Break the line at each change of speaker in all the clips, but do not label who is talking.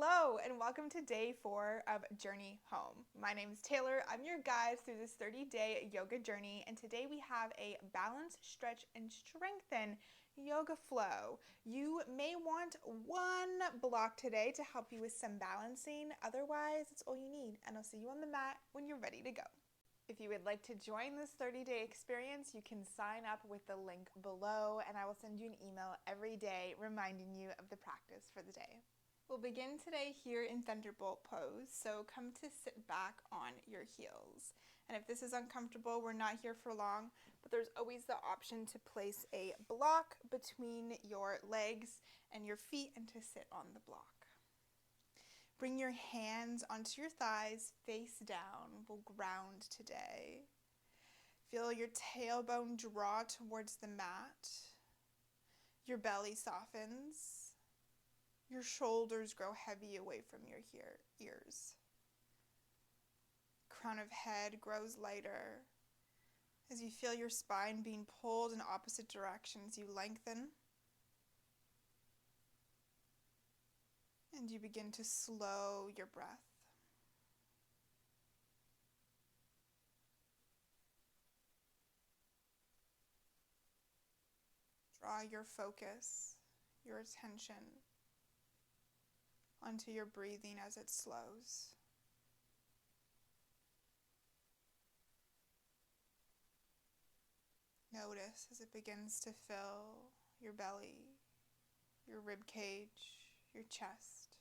Hello and welcome to day 4 of Journey Home. My name is Taylor. I'm your guide through this 30-day yoga journey, and today we have a balance, stretch, and strengthen yoga flow. You may want one block today to help you with some balancing. Otherwise, it's all you need, and I'll see you on the mat when you're ready to go. If you would like to join this 30-day experience, you can sign up with the link below, and I will send you an email every day reminding you of the practice for the day. We'll begin today here in Thunderbolt pose, so come to sit back on your heels. And if this is uncomfortable, we're not here for long, but there's always the option to place a block between your legs and your feet and to sit on the block. Bring your hands onto your thighs, face down. We'll ground today. Feel your tailbone draw towards the mat. Your belly softens. Your shoulders grow heavy away from your ears. Crown of head grows lighter. As you feel your spine being pulled in opposite directions, you lengthen. And you begin to slow your breath. Draw your focus, your attention onto your breathing as it slows. Notice as it begins to fill your belly, your rib cage, your chest.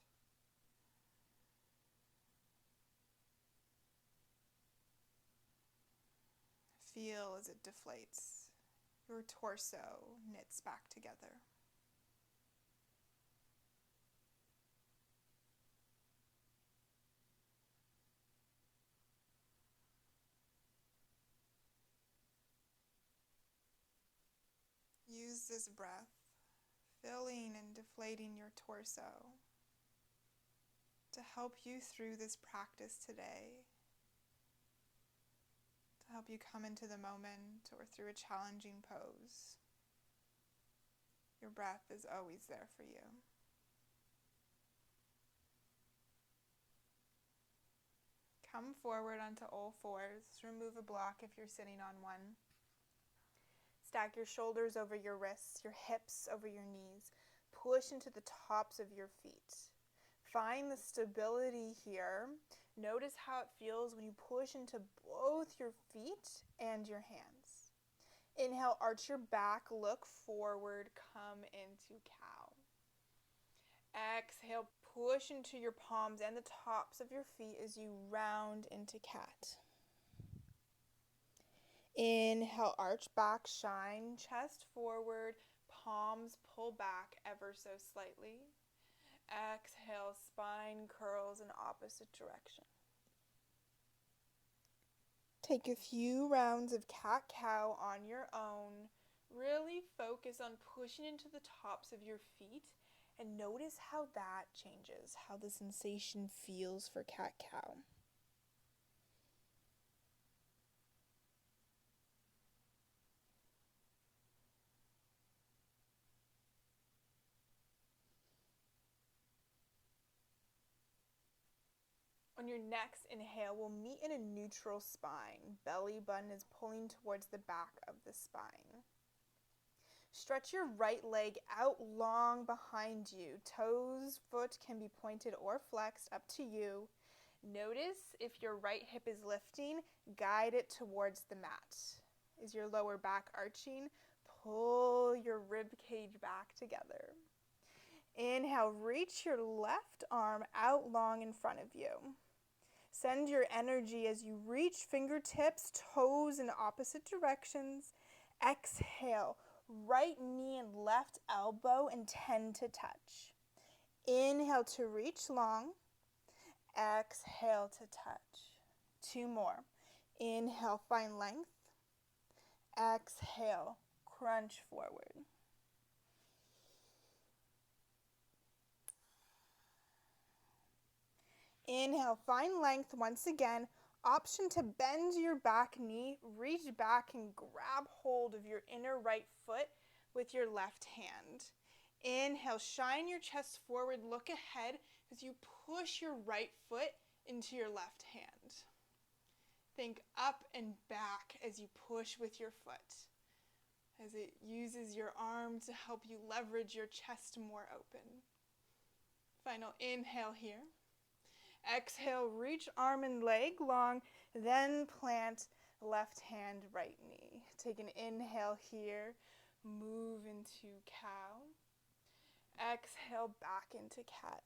Feel as it deflates. Your torso knits back together. Use this breath, filling and deflating your torso, to help you through this practice today, to help you come into the moment or through a challenging pose. Your breath is always there for you. Come forward onto all fours. Remove a block if you're sitting on one. Stack your shoulders over your wrists, your hips over your knees. Push into the tops of your feet. Find the stability here. Notice how it feels when you push into both your feet and your hands. Inhale, arch your back, look forward, come into cow. Exhale, push into your palms and the tops of your feet as you round into cat. Inhale, arch back, shine, chest forward, palms pull back ever so slightly. Exhale, spine curls in opposite direction. Take a few rounds of cat-cow on your own. Really focus on pushing into the tops of your feet and notice how that changes, how the sensation feels for cat-cow. On your next inhale, we'll meet in a neutral spine. Belly button is pulling towards the back of the spine. Stretch your right leg out long behind you. Toes, foot can be pointed or flexed, up to you. Notice if your right hip is lifting, guide it towards the mat. Is your lower back arching? Pull your rib cage back together. Inhale, reach your left arm out long in front of you. Send your energy as you reach fingertips, toes in opposite directions. Exhale, right knee and left elbow intend to touch. Inhale to reach long. Exhale to touch. 2 more. Inhale, find length. Exhale, crunch forward. Inhale, find length once again. Option to bend your back knee, reach back and grab hold of your inner right foot with your left hand. Inhale, shine your chest forward, look ahead, as you push your right foot into your left hand. Think up and back as you push with your foot, as it uses your arm to help you leverage your chest more open. Final inhale here. Exhale, reach arm and leg long, then plant left hand, right knee. Take an inhale here, move into cow. Exhale, back into cat.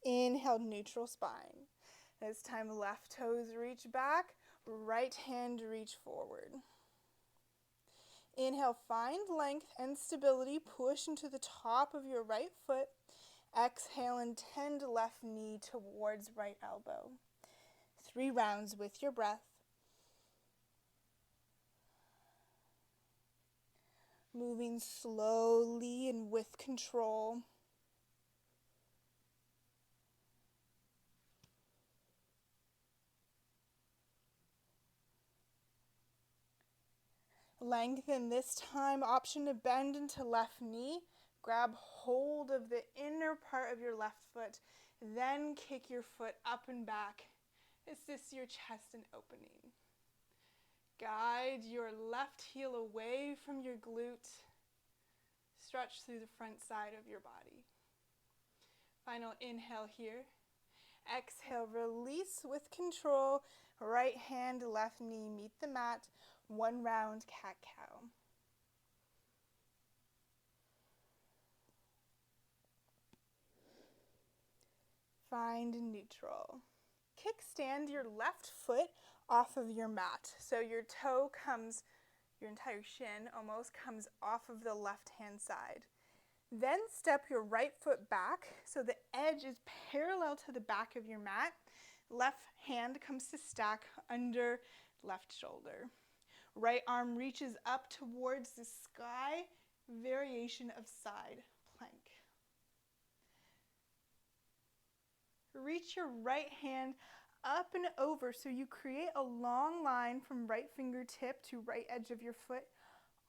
Inhale, neutral spine. This time, left toes reach back, right hand reach forward. Inhale, find length and stability. Push into the top of your right foot. Exhale and tend left knee towards right elbow. 3 rounds with your breath. Moving slowly and with control. Lengthen this time. Option to bend into left knee. Grab hold of the inner part of your left foot. Then kick your foot up and back. Assist your chest in opening. Guide your left heel away from your glute. Stretch through the front side of your body. Final inhale here. Exhale, release with control. Right hand, left knee meet the mat. 1 round cat-cow. Find neutral. Kickstand your left foot off of your mat. So your toe comes, your entire shin almost comes off of the left hand side. Then step your right foot back so the edge is parallel to the back of your mat. Left hand comes to stack under left shoulder. Right arm reaches up towards the sky, variation of side plank. Reach your right hand up and over so you create a long line from right fingertip to right edge of your foot.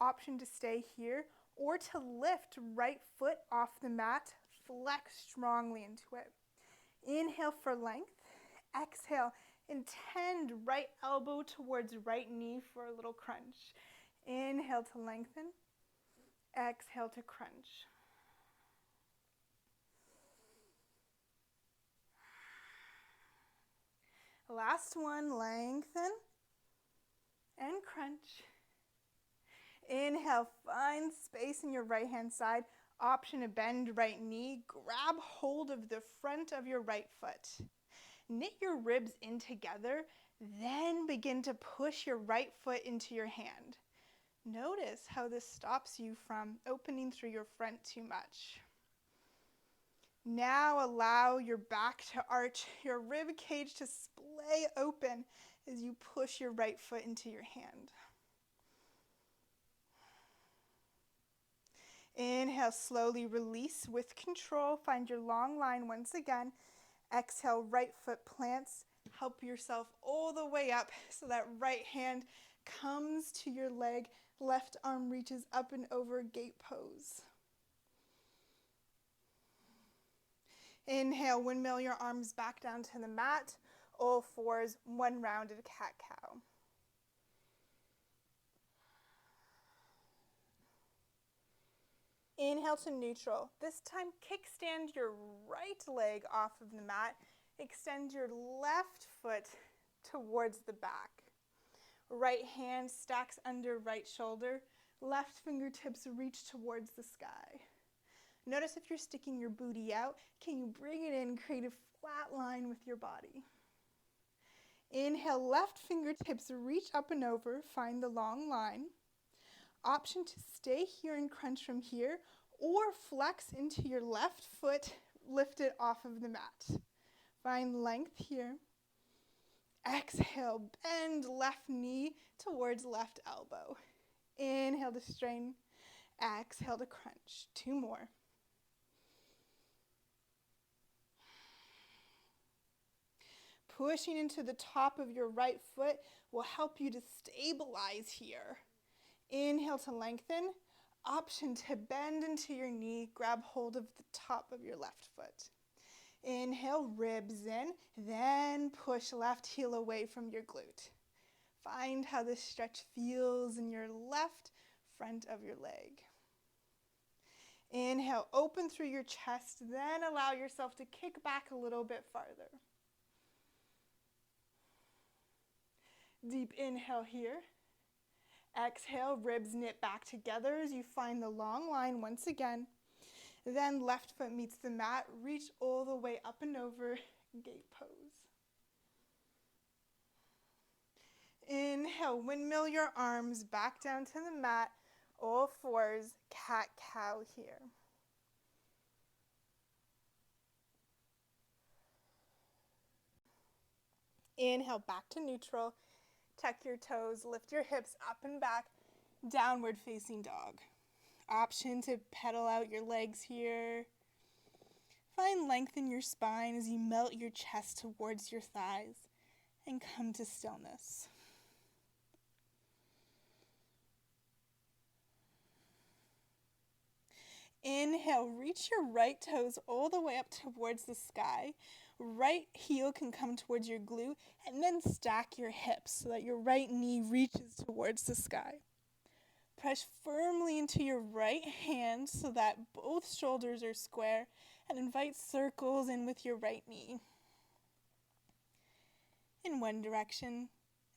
Option to stay here or to lift right foot off the mat, flex strongly into it. Inhale for length. Exhale, and tend right elbow towards right knee for a little crunch. Inhale to lengthen. Exhale to crunch. Last one, lengthen and crunch. Inhale, find space in your right hand side. Option to bend right knee. Grab hold of the front of your right foot. Knit your ribs in together, then begin to push your right foot into your hand. Notice how this stops you from opening through your front too much. Now allow your back to arch, your rib cage to splay open as you push your right foot into your hand. Inhale, slowly release with control. Find your long line once again. Exhale, right foot plants. Help yourself all the way up so that right hand comes to your leg. Left arm reaches up and over, gate pose. Inhale, windmill your arms back down to the mat. All fours, 1 rounded cat-cow. Inhale to neutral. This time, kickstand your right leg off of the mat. Extend your left foot towards the back. Right hand stacks under right shoulder. Left fingertips reach towards the sky. Notice if you're sticking your booty out, can you bring it in, create a flat line with your body? Inhale, left fingertips reach up and over, find the long line. Option to stay here and crunch from here, or flex into your left foot, lift it off of the mat. Find length here. Exhale, bend left knee towards left elbow. Inhale to straighten. Exhale to crunch. 2 more. Pushing into the top of your right foot will help you to stabilize here. Inhale to lengthen. option to bend into your knee, grab hold of the top of your left foot. Inhale, ribs in, then push left heel away from your glute. Find how this stretch feels in your left front of your leg. Inhale, open through your chest, then allow yourself to kick back a little bit farther. Deep inhale here. Exhale, ribs knit back together as you find the long line once again. Then left foot meets the mat, reach all the way up and over, gate pose. Inhale, windmill your arms back down to the mat, all fours, cat-cow here. Inhale, back to neutral. Tuck your toes, lift your hips up and back, downward facing dog. Option to pedal out your legs here. Find length in your spine as you melt your chest towards your thighs and come to stillness. Inhale, reach your right toes all the way up towards the sky. Right heel can come towards your glute, and then stack your hips so that your right knee reaches towards the sky. Press firmly into your right hand so that both shoulders are square, and invite circles in with your right knee. In one direction,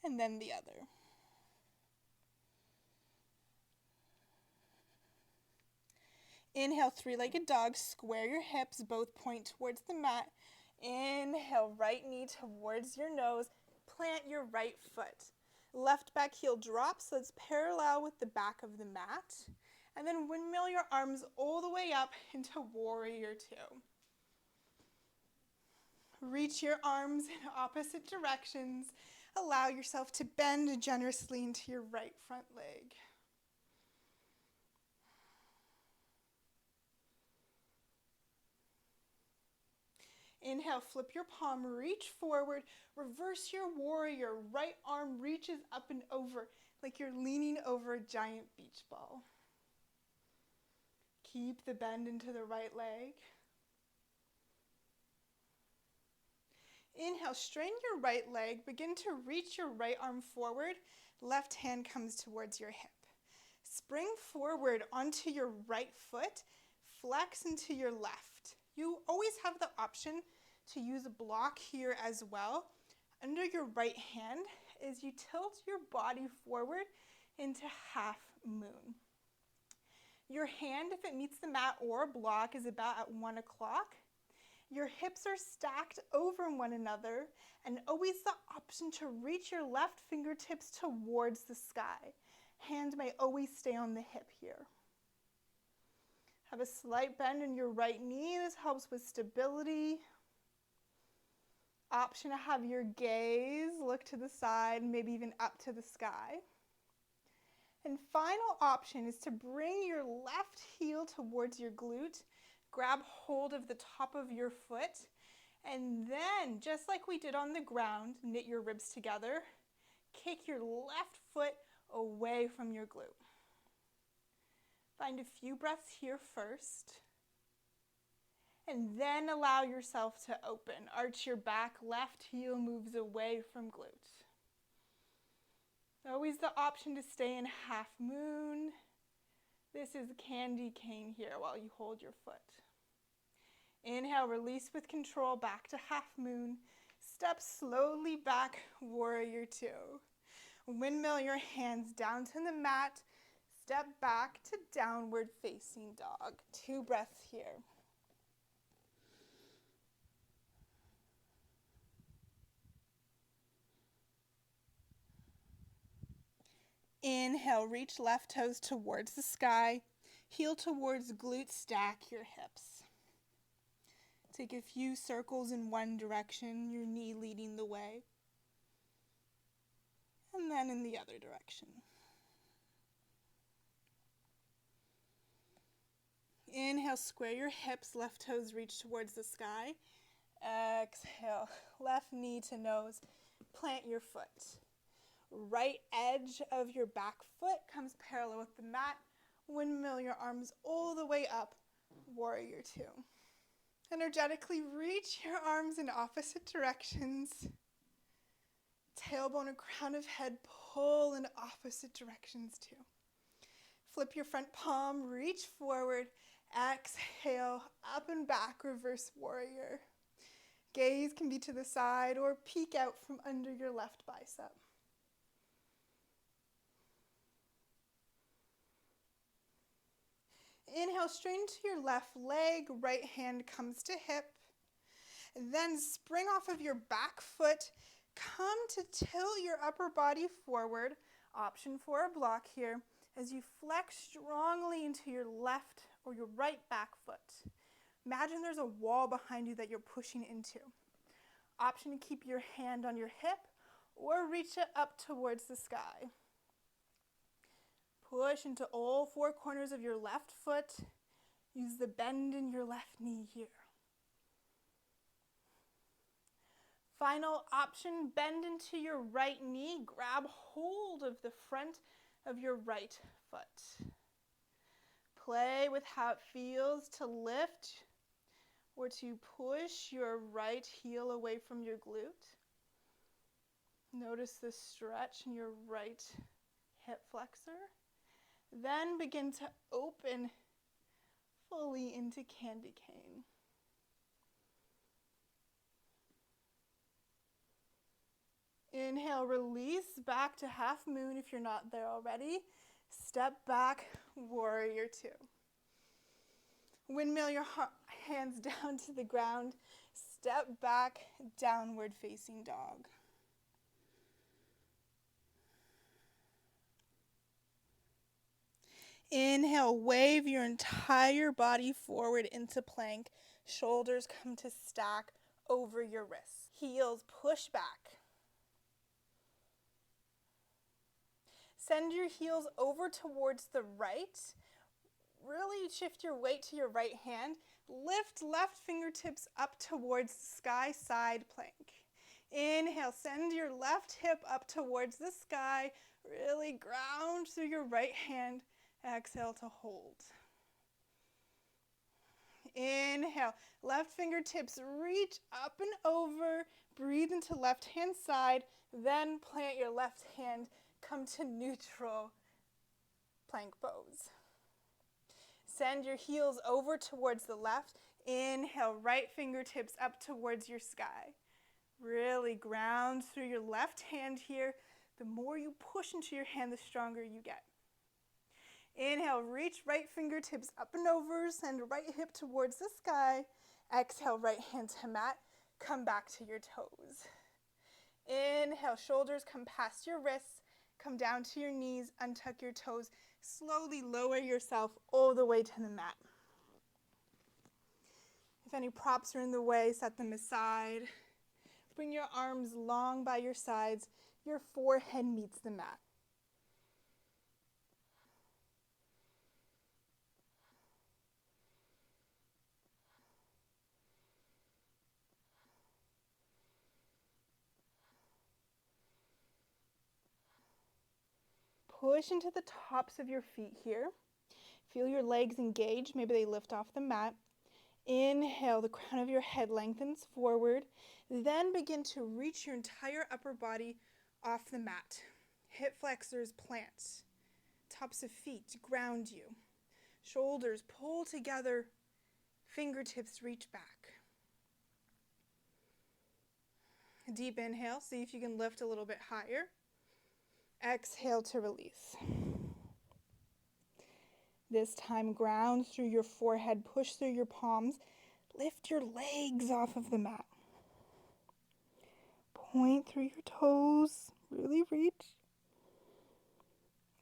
and then the other. Inhale, three-legged dog, square your hips, both point towards the mat. Inhale, right knee towards your nose, plant your right foot. Left back heel drops so it's parallel with the back of the mat. And then windmill your arms all the way up into warrior two. Reach your arms in opposite directions. Allow yourself to bend generously into your right front leg. Inhale, flip your palm, reach forward, reverse your warrior. Right arm reaches up and over like you're leaning over a giant beach ball. Keep the bend into the right leg. Inhale, straighten your right leg. Begin to reach your right arm forward. Left hand comes towards your hip. Spring forward onto your right foot. Flex into your left. You always have the option to use a block here as well. Under your right hand as you tilt your body forward into half moon. Your hand, if it meets the mat or a block, is about at 1 o'clock. Your hips are stacked over one another, and always the option to reach your left fingertips towards the sky. Hand may always stay on the hip here. Have a slight bend in your right knee. This helps with stability. Option to have your gaze look to the side, maybe even up to the sky. And final option is to bring your left heel towards your glute. Grab hold of the top of your foot. And then, just like we did on the ground, knit your ribs together. Kick your left foot away from your glute. Find a few breaths here first. And then allow yourself to open. Arch your back, left heel moves away from glute. Always the option to stay in half moon. This is candy cane here while you hold your foot. Inhale, release with control, back to half moon. Step slowly back, warrior two. Windmill your hands down to the mat. Step back to downward facing dog. 2 breaths here. Inhale, reach left toes towards the sky. Heel towards glute, stack your hips. Take a few circles in one direction, your knee leading the way. And then in the other direction. Inhale, square your hips, left toes reach towards the sky. Exhale, left knee to nose, plant your foot. Right edge of your back foot comes parallel with the mat. Windmill your arms all the way up, warrior two. Energetically reach your arms in opposite directions. Tailbone and crown of head pull in opposite directions too. Flip your front palm, reach forward, exhale, up and back, reverse warrior. Gaze can be to the side or peek out from under your left bicep. Inhale, straighten to your left leg, right hand comes to hip. Then spring off of your back foot, come to tilt your upper body forward, option for a block here, as you flex strongly into your left or your right back foot. Imagine there's a wall behind you that you're pushing into. Option to keep your hand on your hip or reach it up towards the sky. Push into all four corners of your left foot. Use the bend in your left knee here. Final option, bend into your right knee. Grab hold of the front of your right foot. Play with how it feels to lift or to push your right heel away from your glute. Notice the stretch in your right hip flexor. Then begin to open fully into candy cane. Inhale, release back to half moon if you're not there already. Step back, warrior two. Windmill your hands down to the ground. Step back, downward facing dog. Inhale, wave your entire body forward into plank. Shoulders come to stack over your wrists. Heels push back. Send your heels over towards the right. Really shift your weight to your right hand. Lift left fingertips up towards the sky, side plank. Inhale, send your left hip up towards the sky. Really ground through your right hand. Exhale to hold. Inhale, left fingertips reach up and over. Breathe into left hand side. Then plant your left hand. Come to neutral plank pose. Send your heels over towards the left. Inhale, right fingertips up towards your sky. Really ground through your left hand here. The more you push into your hand, the stronger you get. Inhale, reach right fingertips up and over. Send right hip towards the sky. Exhale, right hand to mat. Come back to your toes. Inhale, shoulders come past your wrists. Come down to your knees, untuck your toes. Slowly lower yourself all the way to the mat. If any props are in the way, set them aside. Bring your arms long by your sides. Your forehead meets the mat. Push into the tops of your feet here. Feel your legs engage. Maybe they lift off the mat. Inhale, the crown of your head lengthens forward. Then begin to reach your entire upper body off the mat. Hip flexors plant. Tops of feet ground you. Shoulders pull together. Fingertips reach back. A deep inhale. See if you can lift a little bit higher. Exhale to release. This time, ground through your forehead, push through your palms, lift your legs off of the mat. Point through your toes, really reach.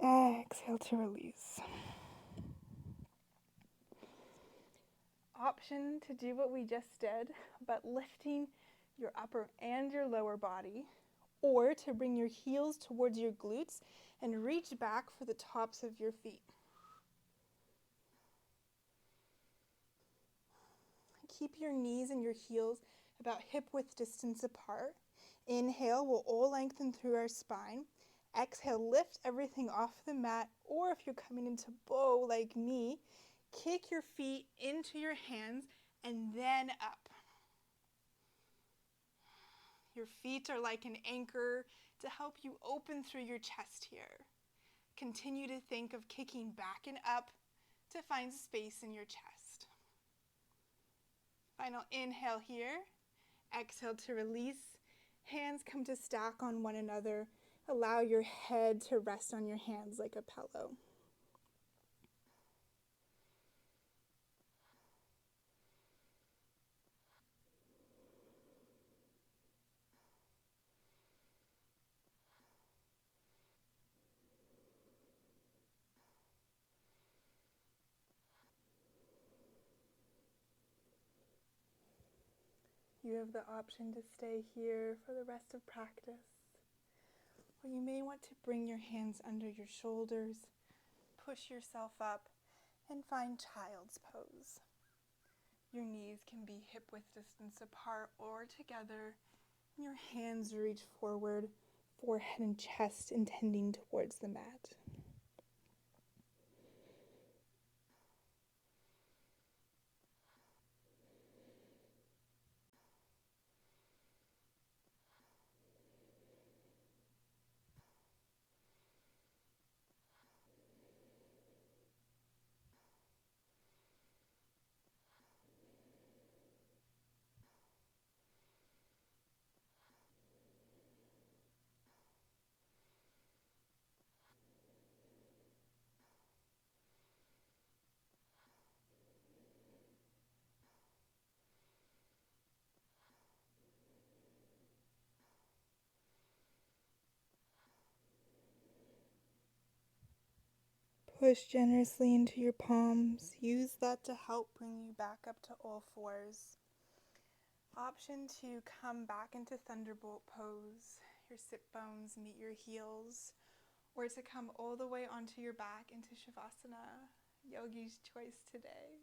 Exhale to release. Option to do what we just did, but lifting your upper and your lower body, or to bring your heels towards your glutes and reach back for the tops of your feet. Keep your knees and your heels about hip width distance apart. Inhale, we'll all lengthen through our spine. Exhale, lift everything off the mat, or if you're coming into bow like me, kick your feet into your hands and then up. Your feet are like an anchor to help you open through your chest here. Continue to think of kicking back and up to find space in your chest. Final inhale here. Exhale to release. Hands come to stack on one another. Allow your head to rest on your hands like a pillow. You have the option to stay here for the rest of practice, or you may want to bring your hands under your shoulders, push yourself up, and find child's pose. Your knees can be hip-width distance apart or together. Your hands reach forward, forehead and chest intending towards the mat. Push generously into your palms. Use that to help bring you back up to all fours. Option to come back into thunderbolt pose. Your sit bones meet your heels, or to come all the way onto your back into Shavasana, yogi's choice today.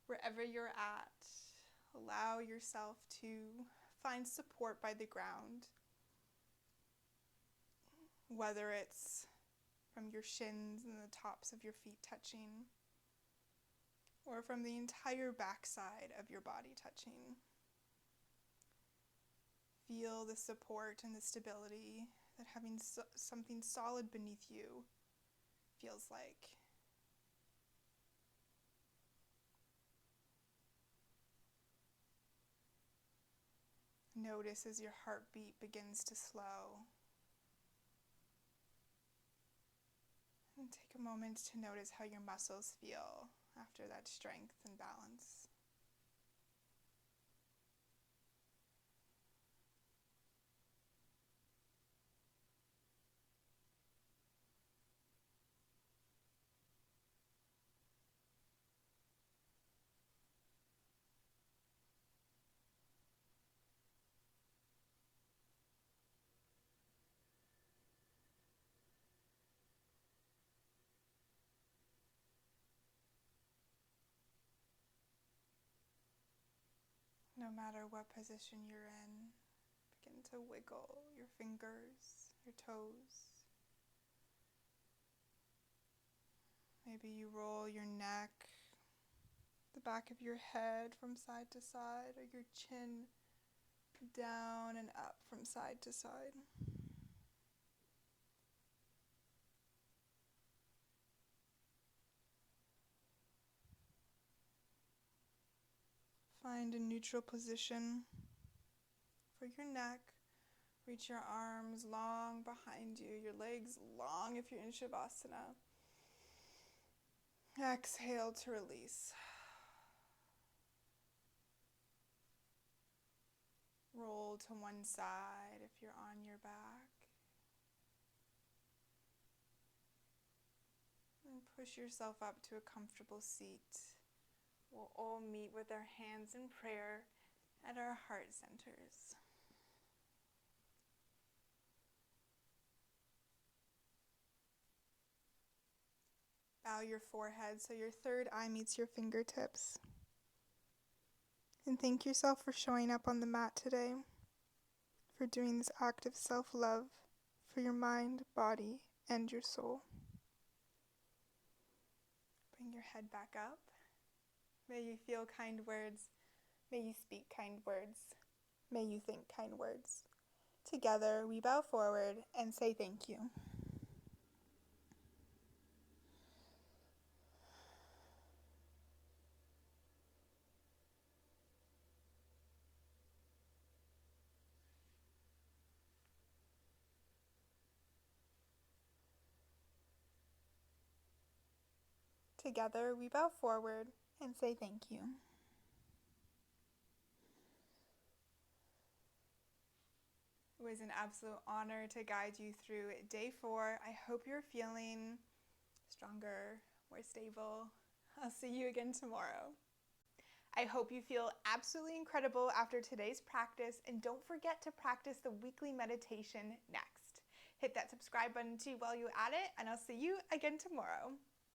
Wherever you're at, allow yourself to find support by the ground, whether it's from your shins and the tops of your feet touching, or from the entire backside of your body touching. Feel the support and the stability that having something solid beneath you feels like. Notice as your heartbeat begins to slow. And take a moment to notice how your muscles feel after that strength and balance. No matter what position you're in, begin to wiggle your fingers, your toes. Maybe you roll your neck, the back of your head from side to side, or your chin down and up from side to side. Find a neutral position for your neck. Reach your arms long behind you, your legs long if you're in Shavasana. Exhale to release. Roll to one side if you're on your back. And push yourself up to a comfortable seat. We'll all meet with our hands in prayer at our heart centers. Bow your forehead so your third eye meets your fingertips. And thank yourself for showing up on the mat today, for doing this act of self-love, for your mind, body, and your soul. Bring your head back up. May you feel kind words. May you speak kind words. May you think kind words. Together, we bow forward and say thank you. Together, we bow forward and say thank you. It was an absolute honor to guide you through day 4. I hope you're feeling stronger, more stable. I'll see you again tomorrow. I hope you feel absolutely incredible after today's practice, and don't forget to practice the weekly meditation next. Hit that subscribe button too while you're at it, and I'll see you again tomorrow.